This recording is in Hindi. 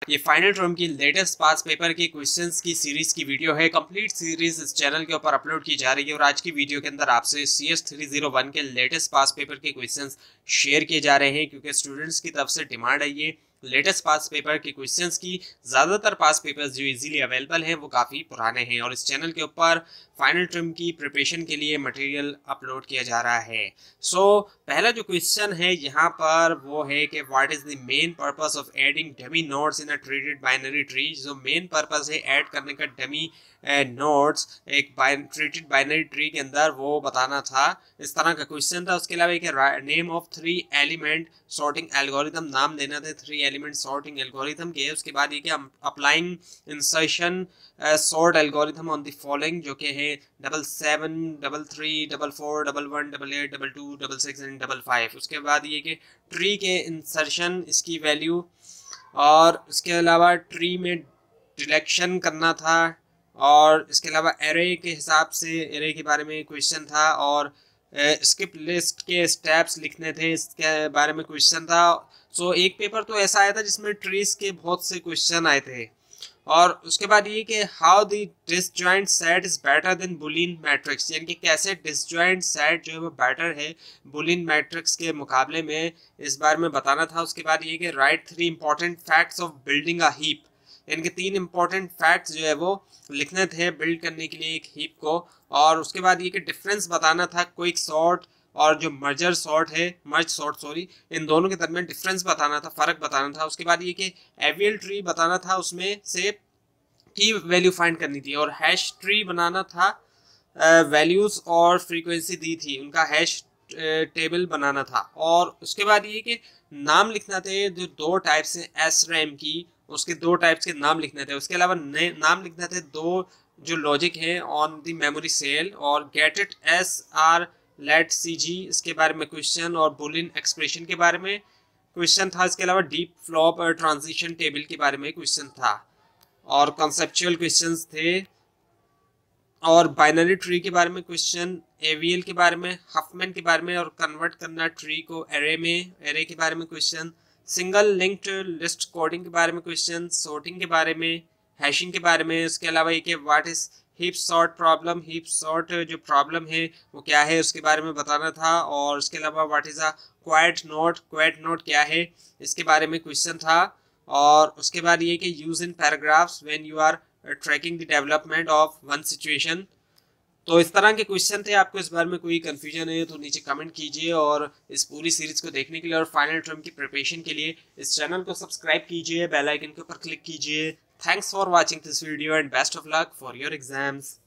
ये फाइनल टर्म की लेटेस्ट पास पेपर के क्वेश्चंस की सीरीज की वीडियो है। कंप्लीट सीरीज इस चैनल के ऊपर अपलोड की जा रही है और आज की वीडियो के अंदर आपसे CS 301 के लेटेस्ट पास पेपर के क्वेश्चंस शेयर किए जा रहे हैं, क्योंकि स्टूडेंट्स की तरफ से डिमांड है ये लेटेस्ट पास पेपर के क्वेश्चंस की। ज़्यादातर पास पेपर्स जो इजीली अवेलेबल हैं वो काफ़ी पुराने हैं और इस चैनल के ऊपर फाइनल टर्म की प्रिपरेशन के लिए मटेरियल अपलोड किया जा रहा है। पहला जो क्वेश्चन है यहाँ पर वो है कि what is the main purpose of adding dummy nodes in a treated binary tree. जो मेन पर्पस है ऐड करने का डमी नोड्स एक ट्रीटेड बाइनरी ट्री के अंदर, वो बताना था। इस तरह का क्वेश्चन था। उसके अलावा एक name of 3 element sorting algorithm, नाम देना थे 3 एलिमेंट सॉर्टिंग एल्गोरिथम के। उसके बाद ये कि applying insertion sort algorithm on the following, जो कि है 77 33 44 11 88 22 66 एंड 55। उसके बाद ये कि ट्री के इंसर्शन, इसकी वैल्यू, और इसके अलावा ट्री में डिलेक्शन करना था, और इसके अलावा एरे के हिसाब से एरे के बारे में क्वेश्चन था, और स्किप लिस्ट के स्टेप्स लिखने थे, इसके बारे में क्वेश्चन था। एक पेपर तो ऐसा आया था जिसमें ट्रीज के बहुत से क्वेश्चन आए थे। और उसके बाद ये कि how the disjoint set is better than Boolean matrix, यानी कि कैसे डिसजॉइंट सेट जो है वो बेटर है बुलियन मैट्रिक्स के मुकाबले में, इस बारे में बताना था। उसके बाद ये कि right 3 important facts of building a heap, यानी कि 3 इंपॉर्टेंट फैक्ट्स जो है वो लिखने थे बिल्ड करने के लिए एक हीप को। और उसके बाद ये कि डिफरेंस बताना था क्विक सॉर्ट और जो मर्ज सॉर्ट सॉरी, इन दोनों के दरमियान डिफरेंस बताना था, फर्क बताना था। उसके बाद ये कि एवियल ट्री बताना था, उसमें से की वैल्यू फाइंड करनी थी, और हैश ट्री बनाना था, वैल्यूज और फ्रीक्वेंसी दी थी, उनका हैश टेबल बनाना था। और उसके बाद ये कि नाम लिखना थे जो 2 टाइप्स हैं SRAM की, उसके 2 टाइप्स के नाम लिखने थे। उसके अलावा नाम लिखना थे 2 जो लॉजिक है ऑन द मेमोरी सेल, और गेट इट SR लेट CG, इसके बारे में क्वेश्चन, और बुलियन एक्सप्रेशन के बारे में क्वेश्चन था। इसके अलावा डीप फ्लॉप और ट्रांजिशन टेबल के बारे में क्वेश्चन था, और कॉन्सेप्चुअल क्वेश्चंस थे, और बाइनरी ट्री के बारे में क्वेश्चन, AVL के बारे में, हफमैन के बारे में, और कन्वर्ट करना ट्री को एरे में, एरे के बारे में question, single linked list coding के बारे में क्वेश्चन, सॉर्टिंग के बारे में, हैशिंग के बारे में। उसके अलावा ये कि what is heap sort problem, heap sort जो प्रॉब्लम है वो क्या है उसके बारे में बताना था। और उसके अलावा what is a quite note क्या है इसके बारे में क्वेश्चन था। और उसके बाद ये कि use in paragraphs when you are tracking the development of one situation. तो इस तरह के क्वेश्चन थे। आपको इस बारे में कोई कंफ्यूजन है तो नीचे कमेंट कीजिए, और इस पूरी सीरीज को देखने के लिए और फाइनल टर्म की प्रिपरेशन के लिए इस चैनल को सब्सक्राइब कीजिए, बेल आइकन के ऊपर क्लिक कीजिए। Thanks for watching this video and best of luck for your exams.